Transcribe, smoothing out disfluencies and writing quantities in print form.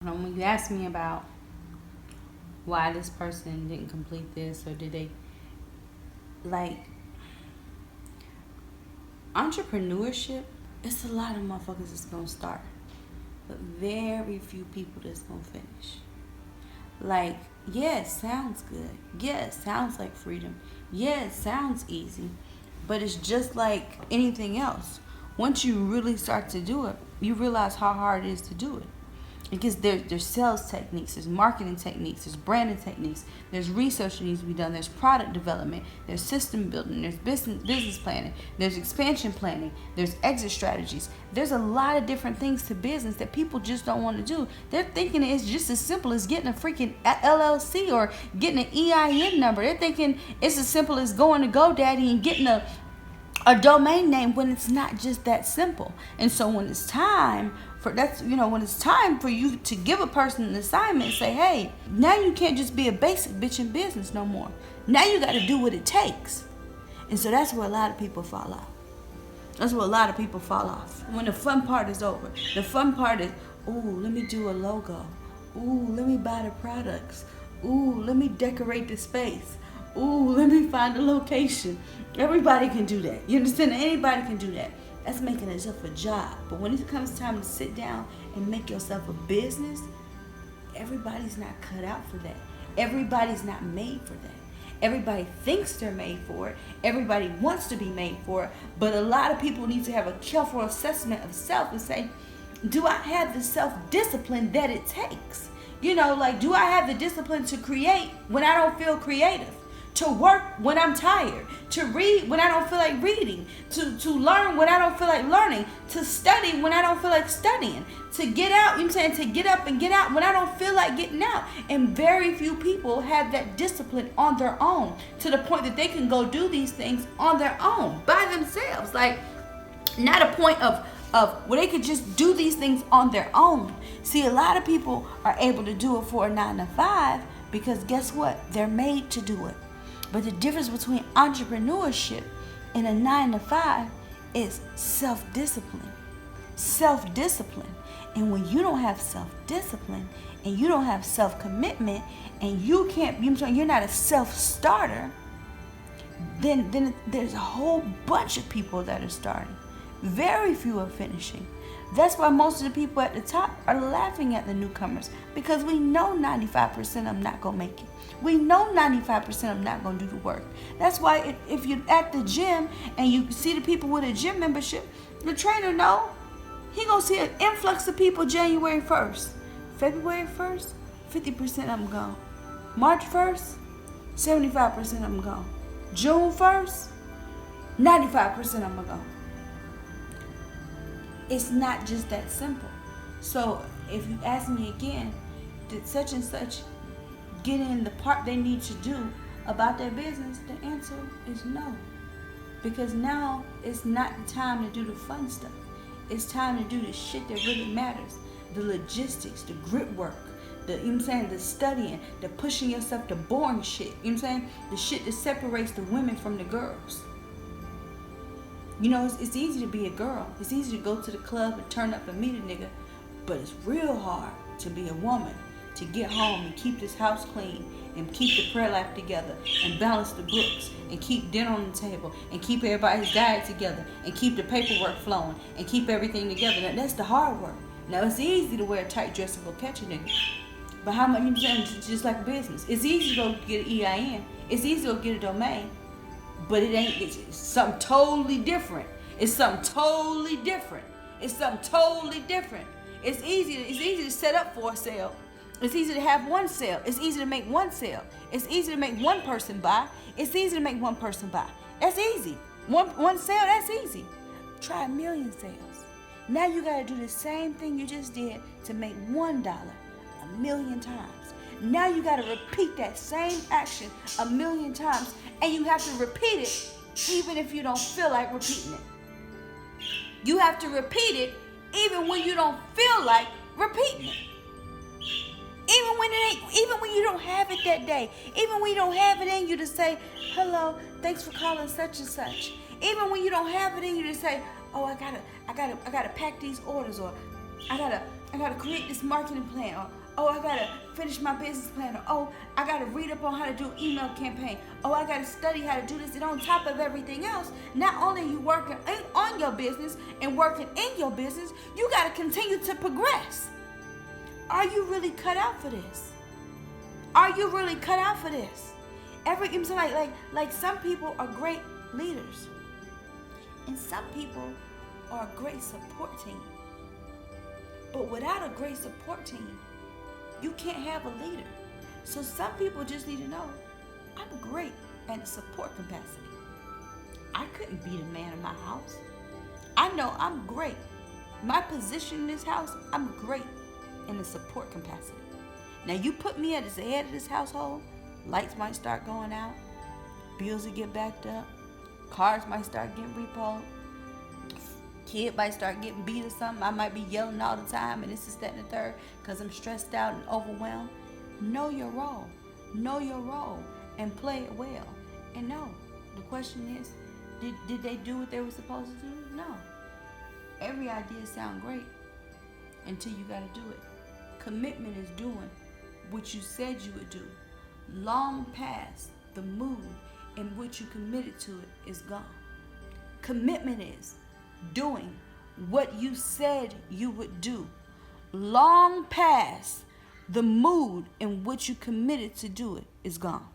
When you ask me about why this person didn't complete this or did they, like, entrepreneurship, it's a lot of motherfuckers that's gonna start, but very few people that's gonna finish. Like, yeah, it sounds good. Yeah, it sounds like freedom. Yeah, it sounds easy. But it's just like anything else. Once you really start to do it, you realize how hard it is to do it. Because there's sales techniques, there's marketing techniques, there's branding techniques, there's research that needs to be done, there's product development, there's system building, there's business planning, there's expansion planning, there's exit strategies. There's a lot of different things to business that people just don't want to do. They're thinking it's just as simple as getting a freaking LLC or getting an EIN number. They're thinking it's as simple as going to GoDaddy and getting a domain name, when it's not just that simple. And so when it's time for when it's time for you to give a person an assignment and say, hey, now you can't just be a basic bitch in business no more. Now you got to do what it takes. And so that's where a lot of people fall off. That's where a lot of people fall off. When the fun part is over, the fun part is, ooh, let me do a logo. Ooh, let me buy the products. Ooh, let me decorate the space. Ooh, let me find a location. Everybody can do that. You understand? Anybody can do that. That's making itself a job. But when it comes time to sit down and make yourself a business, everybody's not cut out for that. Everybody's not made for that. Everybody thinks they're made for it. Everybody wants to be made for it. But a lot of people need to have a careful assessment of self and say, do I have the self-discipline that it takes? Do I have the discipline to create when I don't feel creative? To work when I'm tired, to read when I don't feel like reading, to learn when I don't feel like learning, to study when I don't feel like studying, to get out, to get up and get out when I don't feel like getting out. And very few people have that discipline on their own to the point that they can go do these things on their own, by themselves. Like, not a point of where they could just do these things on their own. See, a lot of people are able to do it for a 9 to 5 because guess what? They're made to do it. But the difference between entrepreneurship and a 9 to 5 is self-discipline. Self-discipline. And when you don't have self-discipline and you don't have self-commitment and you can't, you're not a self-starter, then there's a whole bunch of people that are starting. Very few are finishing. That's why most of the people at the top are laughing at the newcomers, because we know 95% of them not going to make it. We know 95% of them not going to do the work. That's why if you're at the gym and you see the people with a gym membership, the trainer know he going to see an influx of people January 1st. February 1st, 50% of them gone. March 1st, 75% of them gone. June 1st, 95% of them are gone. It's not just that simple. So if you ask me again, did such and such get in the part they need to do about their business? The answer is no. Because now it's not the time to do the fun stuff. It's time to do the shit that really matters. The logistics, the grit work, the studying, the pushing yourself to boring shit. The shit that separates the women from the girls. It's easy to be a girl. It's easy to go to the club and turn up and meet a nigga. But it's real hard to be a woman, to get home and keep this house clean and keep the prayer life together and balance the books and keep dinner on the table and keep everybody's diet together and keep the paperwork flowing and keep everything together. Now, that's the hard work. Now, it's easy to wear a tight dress and go catch a nigga. But how much, just like business. It's easy to go get an EIN. It's easy to go get a domain. But it's something totally different. It's something totally different. It's something totally different. It's easy to set up for a sale. It's easy to have one sale. It's easy to make one sale. It's easy to make one person buy. It's easy to make one person buy. That's easy. One sale, that's easy. Try 1 million sales. Now you got to do the same thing you just did to make $1 1 million times. Now you got to repeat that same action 1 million times, and you have to repeat it even if you don't feel like repeating it. You have to repeat it even when you don't feel like repeating it. Even when you don't have it that day. Even when you don't have it in you to say, hello, thanks for calling such and such. Even when you don't have it in you to say, oh, I gotta pack these orders, or I gotta I gotta create this marketing plan, or oh, I gotta finish my business plan, or oh, I gotta read up on how to do email campaign, oh, I gotta study how to do this. And on top of everything else, not only are you working on your business and working in your business, you gotta continue to progress. Are you really cut out for this? Are you really cut out for this? Like some people are great leaders, and some people are a great support team. But without a great support team, you can't have a leader. So some people just need to know, I'm great at support capacity. I couldn't be the man of my house. I know I'm great. My position in this house, I'm great in the support capacity. Now you put me as the head of this household, lights might start going out, bills will get backed up, cars might start getting repoed, kid might start getting beat or something. I might be yelling all the time and this is that and the third because I'm stressed out and overwhelmed. Know your role. Know your role and play it well. And no, the question is, did they do what they were supposed to do? No. Every idea sounds great until you got to do it. Commitment is doing what you said you would do. Long past the mood in which you committed to it is gone. Commitment is doing what you said you would do. Long past the mood in which you committed to do it is gone.